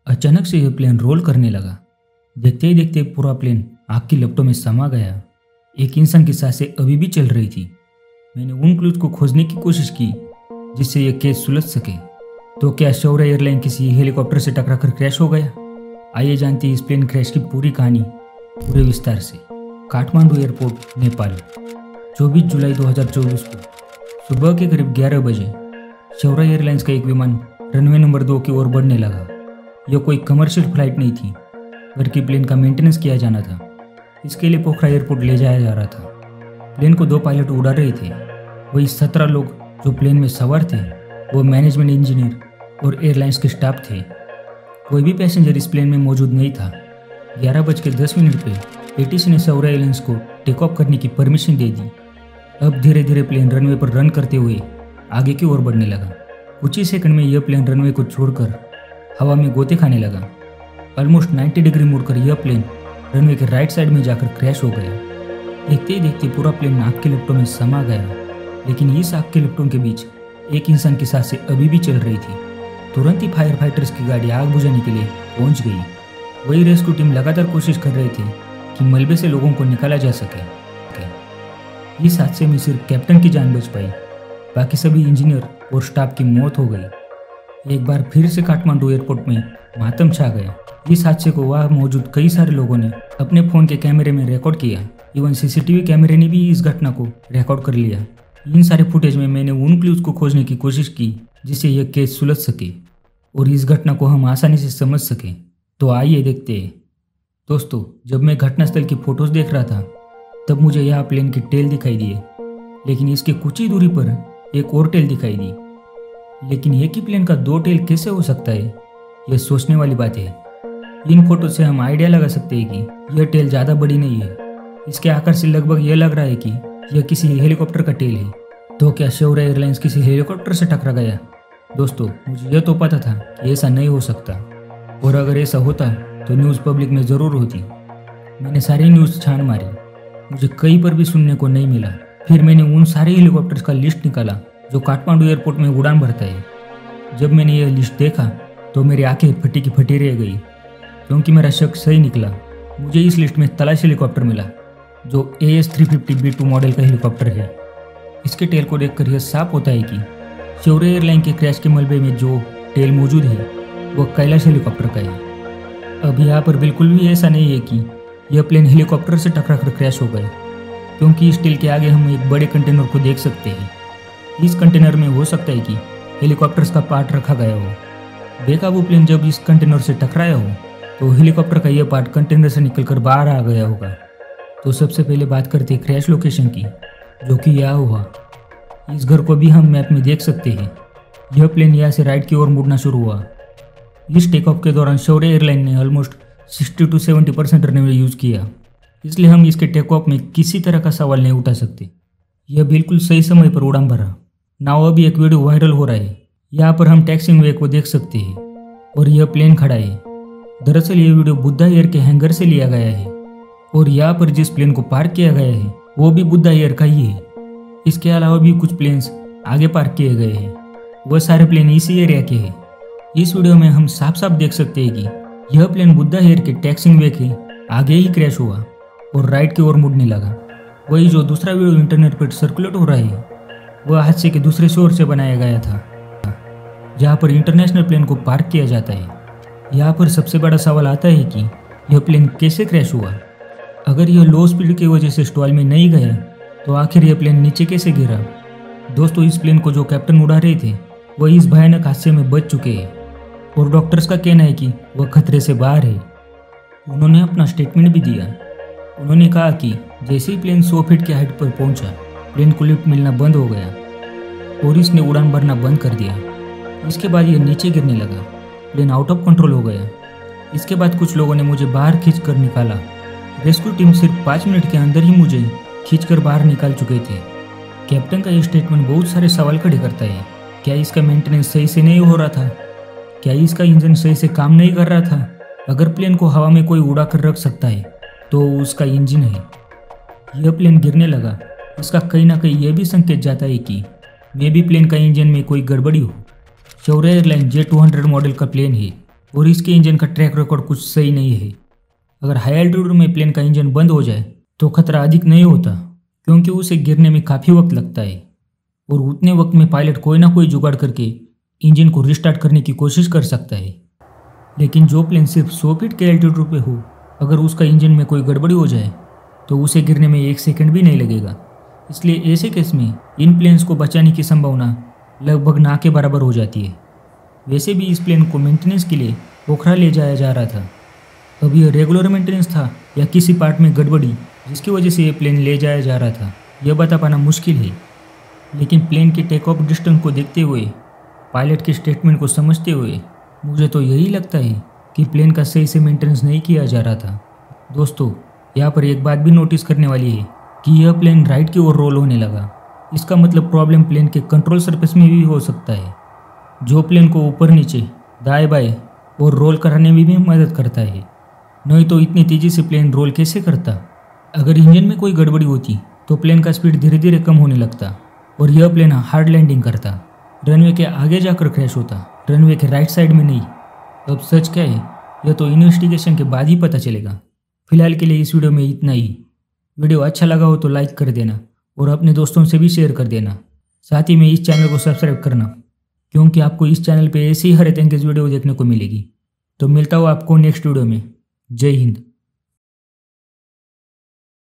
अचानक से यह प्लेन रोल करने लगा। देखते ही देखते पूरा प्लेन आग की लपटों में समा गया। एक इंसान की सांसें अभी भी चल रही थी। मैंने उन क्लूज को खोजने की कोशिश की जिससे यह केस सुलझ सके। तो क्या शौर्य एयरलाइन किसी हेलीकॉप्टर से टकराकर क्रैश हो गया? आइए जानते हैं इस प्लेन क्रैश की पूरी कहानी पूरे विस्तार से। काठमांडू एयरपोर्ट, नेपाल, 24 जुलाई 2024 को सुबह के करीब 11 बजे शौर्य एयरलाइंस का एक विमान रनवे नंबर 2 की ओर बढ़ने लगा। यह कोई कमर्शियल फ्लाइट नहीं थी, बल्कि प्लेन का मेंटेनेंस किया जाना था। इसके लिए पोखरा एयरपोर्ट ले जाया जा रहा था। प्लेन को 2 पायलट उड़ा रहे थे। वही 17 लोग जो प्लेन में सवार थे वो मैनेजमेंट इंजीनियर और एयरलाइंस के स्टाफ थे। कोई भी पैसेंजर इस प्लेन में मौजूद नहीं था। 11:10 पे एटीसी ने शौर्य एयरलाइंस को टेक ऑफ करने की परमिशन दे दी। अब धीरे धीरे प्लेन रनवे पर रन करते हुए आगे की ओर बढ़ने लगा। कुछ ही सेकंड में यह प्लेन रनवे को छोड़कर हवा में गोते खाने लगा। ऑलमोस्ट 90 डिग्री मुड़कर यह प्लेन रनवे के राइट साइड में जाकर क्रैश हो गया। देखते ही देखते पूरा प्लेन आग के लपटों में समा गया। लेकिन इस आग के लपटों के बीच एक इंसान की सांसें अभी भी चल रही थी। तुरंत ही फायर फाइटर्स की गाड़ी आग बुझाने के लिए पहुंच गई। वही रेस्क्यू टीम लगातार कोशिश कर रहे थे कि मलबे से लोगों को निकाला जा सके। इस हादसे में सिर्फ कैप्टन की जान बच पाई, बाकी सभी इंजीनियर और स्टाफ की मौत हो गई। एक बार फिर से काठमांडू एयरपोर्ट में मातम छा गया। इस हादसे को वहां मौजूद कई सारे लोगों ने अपने फोन के कैमरे में रिकॉर्ड किया। इवन सीसीटीवी कैमरे ने भी इस घटना को रिकॉर्ड कर लिया। इन सारे फुटेज में मैंने उन क्लूज को खोजने की कोशिश की जिससे यह केस सुलझ सके और इस घटना को हम आसानी से समझ सकें। तो आइए देखते हैं। दोस्तों, जब मैं घटनास्थल की फोटोज देख रहा था तब मुझे यहाँ प्लेन की टेल दिखाई दी, लेकिन इसके कुछ ही दूरी पर एक और टेल दिखाई दी। लेकिन एक ही प्लेन का 2 टेल कैसे हो सकता है? यह सोचने वाली बात है। इन फोटो से हम आइडिया लगा सकते हैं कि यह टेल ज़्यादा बड़ी नहीं है। इसके आकार से लगभग यह लग रहा है कि यह किसी हेलीकॉप्टर का टेल है। तो क्या शौर्य एयरलाइंस किसी हेलीकॉप्टर से टकरा गया? दोस्तों, मुझे यह तो पता था कि ऐसा नहीं हो सकता, और अगर ऐसा होता तो न्यूज़ पब्लिक में ज़रूर होती। मैंने सारी न्यूज़ छान मारी, मुझे कहीं पर भी सुनने को नहीं मिला। फिर मैंने उन सारे हेलीकॉप्टर्स का लिस्ट निकाला जो काठमांडू एयरपोर्ट में उड़ान भरता है। जब मैंने यह लिस्ट देखा तो मेरी आंखें फटी की फटी रह गई, क्योंकि मेरा शक सही निकला। मुझे इस लिस्ट में तलाश हेलीकॉप्टर मिला जो AS350B2 मॉडल का हेलीकॉप्टर है। इसके टेल को देखकर यह साफ होता है कि शौर्य एयरलाइन के क्रैश के मलबे में जो टेल मौजूद है वह कैलाश हेलीकॉप्टर का है। अब यहाँ पर बिल्कुल भी ऐसा नहीं है कि यह प्लेन हेलीकॉप्टर से टकराकर क्रैश हो गए, क्योंकि इस टेल के आगे हम एक बड़े कंटेनर को देख सकते हैं। इस कंटेनर में हो सकता है कि हेलीकॉप्टर्स का पार्ट रखा गया हो। बेकाबू प्लेन जब इस कंटेनर से टकराया हो तो हेलीकॉप्टर का यह पार्ट कंटेनर से निकलकर बाहर आ गया होगा। तो सबसे पहले बात करते हैं क्रैश लोकेशन की, जो कि यहाँ हुआ। इस घर को भी हम मैप में देख सकते हैं। यह प्लेन यहाँ से राइट की ओर मुड़ना शुरू हुआ। इस टेक ऑफ के दौरान शौर्य एयरलाइन ने ऑलमोस्ट 60 to 70% रनवे यूज़ किया, इसलिए हम इसके टेक ऑफ में किसी तरह का सवाल नहीं उठा सकते। यह बिल्कुल सही समय पर उड़ान भरा। नाउ अभी एक वीडियो वायरल हो रहा है। यहाँ पर हम टैक्सिंग वे को देख सकते हैं और यह प्लेन खड़ा है। दरअसल यह वीडियो बुद्धा एयर के हैंगर से लिया गया है, और यहाँ पर जिस प्लेन को पार्क किया गया है वो भी बुद्धा एयर का ही है। इसके अलावा भी कुछ प्लेन्स आगे पार्क किए गए हैं, वह सारे प्लेन इसी एरिया के हैं। इस वीडियो में हम साफ साफ देख सकते हैं कि यह प्लेन बुद्धा एयर के टैक्सिंग वे के आगे ही क्रैश हुआ और राइट की ओर मुड़ने लगा। वही जो दूसरा वीडियो इंटरनेट पर सर्कुलेट हो रहा है वह हादसे के दूसरे शोर से बनाया गया था, जहाँ पर इंटरनेशनल प्लेन को पार्क किया जाता है। यहाँ पर सबसे बड़ा सवाल आता है कि यह प्लेन कैसे क्रैश हुआ। अगर यह लो स्पीड की वजह से स्टॉल में नहीं गया तो आखिर यह प्लेन नीचे कैसे गिरा? दोस्तों, इस प्लेन को जो कैप्टन उड़ा रहे थे वह इस भयानक हादसे में बच चुके हैं, और डॉक्टर्स का कहना है कि वह खतरे से बाहर है। उन्होंने अपना स्टेटमेंट भी दिया। उन्होंने कहा कि जैसे ही प्लेन 100 फीट की हाइट पर पहुंचा, प्लेन को लिफ्ट मिलना बंद हो गया और इसने उड़ान भरना बंद कर दिया। इसके बाद यह नीचे गिरने लगा। प्लेन आउट ऑफ कंट्रोल हो गया। इसके बाद कुछ लोगों ने मुझे बाहर खींच कर निकाला। रेस्क्यू टीम सिर्फ 5 मिनट के अंदर ही मुझे खींचकर बाहर निकाल चुके थे। कैप्टन का यह स्टेटमेंट बहुत सारे सवाल खड़े करता है। क्या इसका मेंटेनेंस सही से नहीं हो रहा था? क्या इसका इंजन सही से काम नहीं कर रहा था? अगर प्लेन को हवा में कोई उड़ा कर रख सकता है तो उसका इंजन है। यह प्लेन गिरने लगा, इसका कहीं ना कहीं यह भी संकेत जाता है कि मे भी प्लेन का इंजन में कोई गड़बड़ी हो। शौर्य एयरलाइन J200 मॉडल का प्लेन है और इसके इंजन का ट्रैक रिकॉर्ड कुछ सही नहीं है। अगर हाई एल्टीट्यूड में प्लेन का इंजन बंद हो जाए तो खतरा अधिक नहीं होता, क्योंकि उसे गिरने में काफ़ी वक्त लगता है और उतने वक्त में पायलट कोई ना कोई जुगाड़ करके इंजन को रिस्टार्ट करने की कोशिश कर सकता है। लेकिन जो प्लेन सिर्फ 100 फीट के एल्टीट्यूड पे हो, अगर उसका इंजन में कोई गड़बड़ी हो जाए तो उसे गिरने में 1 सेकंड भी नहीं लगेगा। इसलिए ऐसे केस में इन प्लेन्स को बचाने की संभावना लगभग ना के बराबर हो जाती है। वैसे भी इस प्लेन को मेंटेनेंस के लिए पोखरा ले जाया जा रहा था। अब यह रेगुलर मेंटेनेंस था या किसी पार्ट में गड़बड़ी जिसकी वजह से ये प्लेन ले जाया जा रहा था, यह बता पाना मुश्किल है। लेकिन प्लेन के टेक ऑफ डिस्टेंस को देखते हुए, पायलट के स्टेटमेंट को समझते हुए मुझे तो यही लगता है कि प्लेन का सही से मेंटेनेंस नहीं किया जा रहा था। दोस्तों, यहाँ पर एक बात भी नोटिस करने वाली है कि यह प्लेन राइट की ओर रोल होने लगा। इसका मतलब प्रॉब्लम प्लेन के कंट्रोल सरफेस में भी हो सकता है, जो प्लेन को ऊपर नीचे, दाएं बाएं और रोल कराने में भी मदद करता है। नहीं तो इतनी तेज़ी से प्लेन रोल कैसे करता। अगर इंजन में कोई गड़बड़ी होती तो प्लेन का स्पीड धीरे धीरे कम होने लगता और यह प्लेन हार्ड लैंडिंग करता, रनवे के आगे जाकर क्रैश होता, रनवे के राइट साइड में नहीं। अब सच क्या है यह तो इन्वेस्टिगेशन के बाद ही पता चलेगा। फिलहाल के लिए इस वीडियो में इतना ही। वीडियो अच्छा लगा हो तो लाइक कर देना और अपने दोस्तों से भी शेयर कर देना। साथ ही में इस चैनल को सब्सक्राइब करना, क्योंकि आपको इस चैनल पे ऐसी ही हर एंगेज वीडियो देखने को मिलेगी। तो मिलता हूँ आपको नेक्स्ट वीडियो में। जय हिंद।